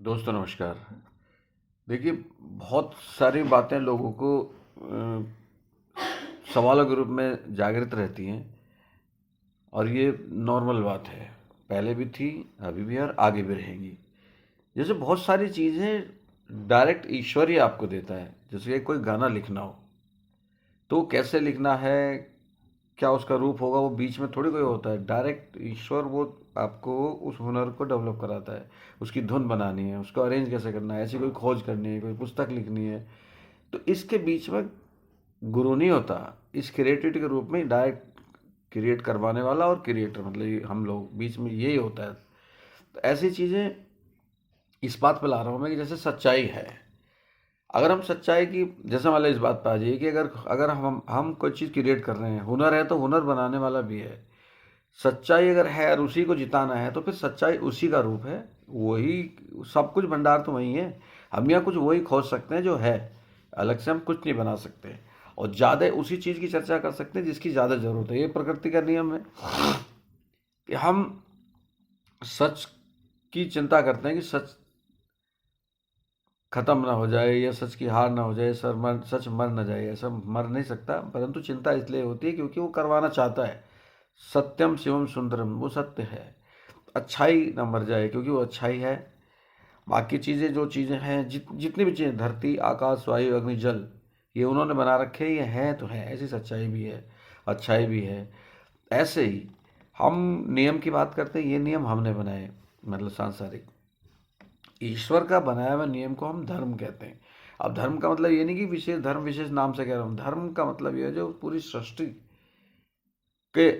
दोस्तों नमस्कार। देखिए, बहुत सारी बातें लोगों को सवालों के रूप में जागृत रहती हैं और ये नॉर्मल बात है। पहले भी थी, अभी भी है और आगे भी रहेंगी। जैसे बहुत सारी चीज़ें डायरेक्ट ईश्वर ही आपको देता है। जैसे कि कोई गाना लिखना हो तो कैसे लिखना है, क्या उसका रूप होगा, वो बीच में थोड़ी कोई होता है। डायरेक्ट ईश्वर वो आपको उस हुनर को डेवलप कराता है। उसकी धुन बनानी है, उसको अरेंज कैसे करना है, ऐसी कोई खोज करनी है, कोई पुस्तक लिखनी है, तो इसके बीच में गुरु नहीं होता। इस क्रिएटिविटी के रूप में डायरेक्ट क्रिएट करवाने वाला और क्रिएटर, मतलब ये हम लोग बीच में यही होता है। तो ऐसी चीज़ें इस बात पे ला रहा हूँ मैं कि जैसे सच्चाई है। अगर हम सच्चाई की, जैसे मान लो इस बात पे आ जाइए कि अगर अगर हम कोई चीज़ क्रिएट कर रहे हैं, हुनर है तो हुनर बनाने वाला भी है। सच्चाई अगर है और उसी को जिताना है तो फिर सच्चाई उसी का रूप है। वही सब कुछ, भंडार तो वही है। हम यहाँ कुछ वही खोज सकते हैं जो है, अलग से हम कुछ नहीं बना सकते। और ज़्यादा उसी चीज़ की चर्चा कर सकते हैं जिसकी ज़्यादा ज़रूरत है। ये प्रकृति का नियम है कि हम सच की चिंता करते हैं कि सच खत्म ना हो जाए या सच की हार ना हो जाए, सच मर ना जाए। ऐसा मर नहीं सकता, परंतु चिंता इसलिए होती है क्योंकि वो करवाना चाहता है। सत्यम शिवम सुंदरम, वो सत्य है। अच्छाई ना मर जाए क्योंकि वो अच्छाई है। बाकी चीज़ें, जो चीज़ें हैं, जितनी भी चीज़ें, धरती आकाश वायु अग्नि जल, ये उन्होंने बना रखे, ये हैं तो हैं। ऐसी सच्चाई भी है, अच्छाई भी है। ऐसे ही हम नियम की बात करते हैं, ये नियम हमने बनाए, मतलब सांसारिक। ईश्वर का बनाया हुआ नियम को हम धर्म कहते हैं। अब धर्म का मतलब ये नहीं कि विशेष धर्म, विशेष नाम से कह रहा हूँ। धर्म का मतलब ये है जो पूरी सृष्टि के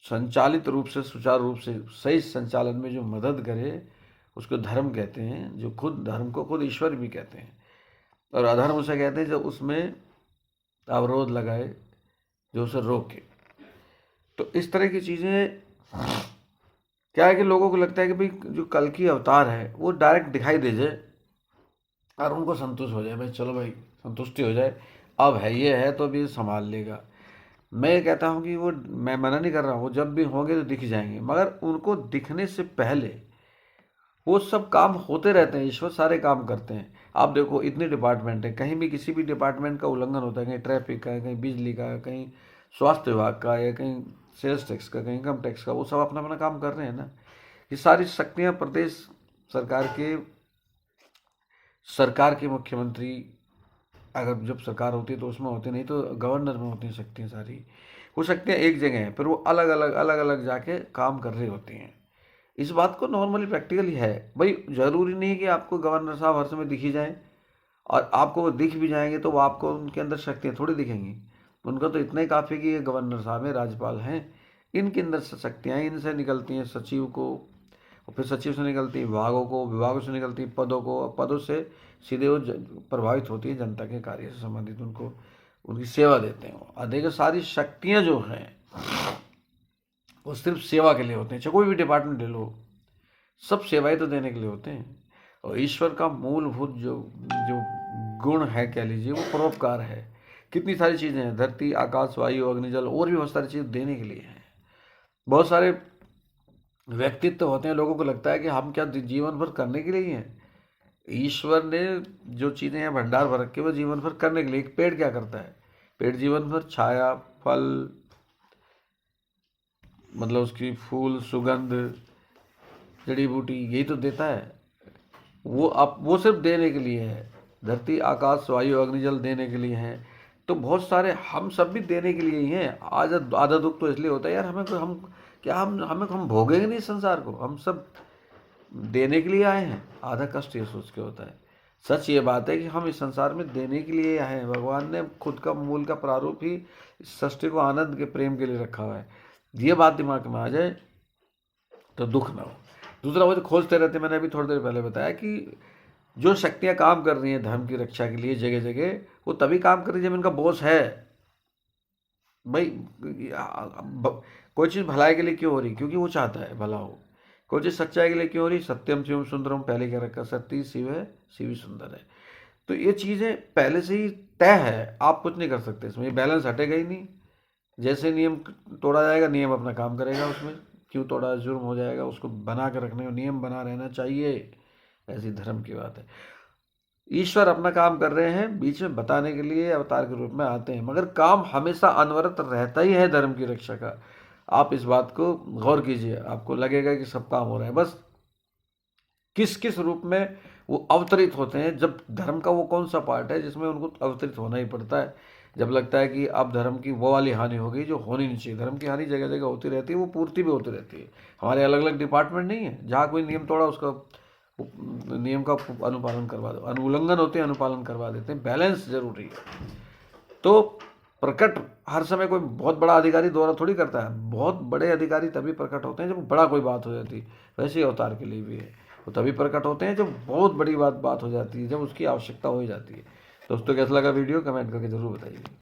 संचालित रूप से, सुचारू रूप से, सही संचालन में जो मदद करे, उसको धर्म कहते हैं। जो खुद धर्म को खुद ईश्वर भी कहते हैं। और अधर्म उसे कहते हैं जो उसमें अवरोध लगाए, जो उसे रोके। तो इस तरह की चीज़ें, क्या है कि लोगों को लगता है कि भाई जो कल की अवतार है वो डायरेक्ट दिखाई दे जाए और उनको संतुष्ट हो जाए, भाई चलो भाई संतुष्टि हो जाए, अब है ये है तो अभी संभाल लेगा। मैं ये कहता हूँ कि वो, मैं मना नहीं कर रहा हूँ, वो जब भी होंगे तो दिख जाएंगे, मगर उनको दिखने से पहले वो सब काम होते रहते हैं। ईश्वर सारे काम करते हैं। आप देखो, इतने डिपार्टमेंट हैं, कहीं भी किसी भी डिपार्टमेंट का उल्लंघन होता है, कहीं ट्रैफिक का, कहीं बिजली का, कहीं स्वास्थ्य विभाग का, या कहीं सेल्स टैक्स का, कहीं इनकम टैक्स का, वो सब अपना अपना काम कर रहे हैं ना। ये सारी शक्तियाँ प्रदेश सरकार के, मुख्यमंत्री, अगर जब सरकार होती है तो उसमें होती, नहीं तो गवर्नर में होती हैं शक्तियाँ सारी। वो शक्तियाँ एक जगह हैं, फिर वो अलग अलग जाके काम कर रही होती हैं। इस बात को नॉर्मली प्रैक्टिकली है। भाई जरूरी नहीं है कि आपको गवर्नर साहब हर समय दिख ही जाए, और आपको वो दिख भी जाएंगे तो वो आपको उनके अंदर शक्तियाँ थोड़ी दिखेंगी। उनका तो इतना ही काफ़ी है कि ये गवर्नर साहब हैं, राज्यपाल हैं, इनके अंदर से शक्तियाँ, इनसे निकलती हैं सचिव को, और फिर सचिव से निकलती है विभागों को, विभागों से निकलती है पदों को, और पदों से सीधे वो प्रभावित होती है जनता के कार्य से संबंधित, उनको उनकी सेवा देते हैं। और देखो, सारी शक्तियाँ जो हैं वो सिर्फ सेवा के लिए होते हैं। चाहे कोई भी डिपार्टमेंट ले लो, सब सेवाएं तो देने के लिए होते हैं। और ईश्वर का मूलभूत जो जो गुण है, कह लीजिए, वो परोपकार है। कितनी सारी चीज़ें हैं, धरती आकाश वायु अग्नि जल, और भी बहुत सारी चीज़ देने के लिए हैं। बहुत सारे व्यक्तित्व होते हैं, लोगों को लगता है कि हम क्या जीवन भर करने के लिए ही हैं। ईश्वर ने जो चीज़ें हैं भंडार भर रखे, वो जीवन भर करने के लिए। एक पेड़ क्या करता है? पेड़ जीवन भर छाया, फल, मतलब उसकी फूल, सुगंध, जड़ी बूटी, यही तो देता है। वो आप, वो सिर्फ देने के लिए है। धरती आकाश वायु अग्नि जल देने के लिए है। तो बहुत सारे हम सब भी देने के लिए ही हैं। आज आधा दुख तो इसलिए होता है यार, हमें हम क्या, हम भोगेंगे नहीं संसार को, हम सब देने के लिए आए हैं। आधा कष्ट ये सोच के होता है। सच ये बात है कि हम इस संसार में देने के लिए आए हैं। भगवान ने खुद का मूल का प्रारूप ही इस सृष्टि को आनंद के प्रेम के लिए रखा हुआ है। ये बात दिमाग में आ जाए तो दुख ना हो। दूसरा, वो जो खोजते रहते, मैंने अभी थोड़ी देर पहले बताया कि जो शक्तियां काम कर रही हैं धर्म की रक्षा के लिए जगह जगह, वो तभी काम कर रही है जब इनका बॉस है। भाई कोई चीज़ भलाई के लिए क्यों हो रही? क्योंकि वो चाहता है भला हो। कोई चीज़ सच्चाई के लिए क्यों हो रही? सत्यम शिवम सुंदरम, पहले क्या रखा, सत्य शिव है, शिव ही सुंदर है। तो ये चीज़ें पहले से ही तय है, आप कुछ नहीं कर सकते इसमें। ये बैलेंस हटेगा ही नहीं। जैसे नियम तोड़ा जाएगा, नियम अपना काम करेगा उसमें। क्यों तोड़ा? जुर्म हो जाएगा। उसको बना कर रखने का, नियम बना रहना चाहिए। ऐसी धर्म की बात है। ईश्वर अपना काम कर रहे हैं, बीच में बताने के लिए अवतार के रूप में आते हैं, मगर काम हमेशा अनवरत रहता ही है धर्म की रक्षा का। आप इस बात को गौर कीजिए, आपको लगेगा कि सब काम हो रहा है, बस किस किस रूप में वो अवतरित होते हैं। जब धर्म का वो कौन सा पार्ट है जिसमें उनको अवतरित होना ही पड़ता है, जब लगता है कि अब धर्म की वो वाली हानि हो गई जो होनी नहीं चाहिए। धर्म की हानि जगह जगह होती रहती है, वो पूर्ति भी होती रहती है। हमारे अलग अलग डिपार्टमेंट नहीं है, जहाँ कोई नियम तोड़ा उसका नियम का अनुपालन करवा दो, अनुउल्लंघन होते हैं अनुपालन करवा देते हैं। बैलेंस जरूरी है। तो प्रकट हर समय कोई बहुत बड़ा अधिकारी द्वारा थोड़ी करता है, बहुत बड़े अधिकारी तभी प्रकट होते हैं जब बड़ा कोई बात हो जाती है। वैसे ही अवतार के लिए भी है, वो तभी प्रकट होते हैं जब बहुत बड़ी बात हो जाती है, जब उसकी आवश्यकता हो जाती है। दोस्तों कैसा लगा वीडियो, कमेंट करके जरूर बताइए।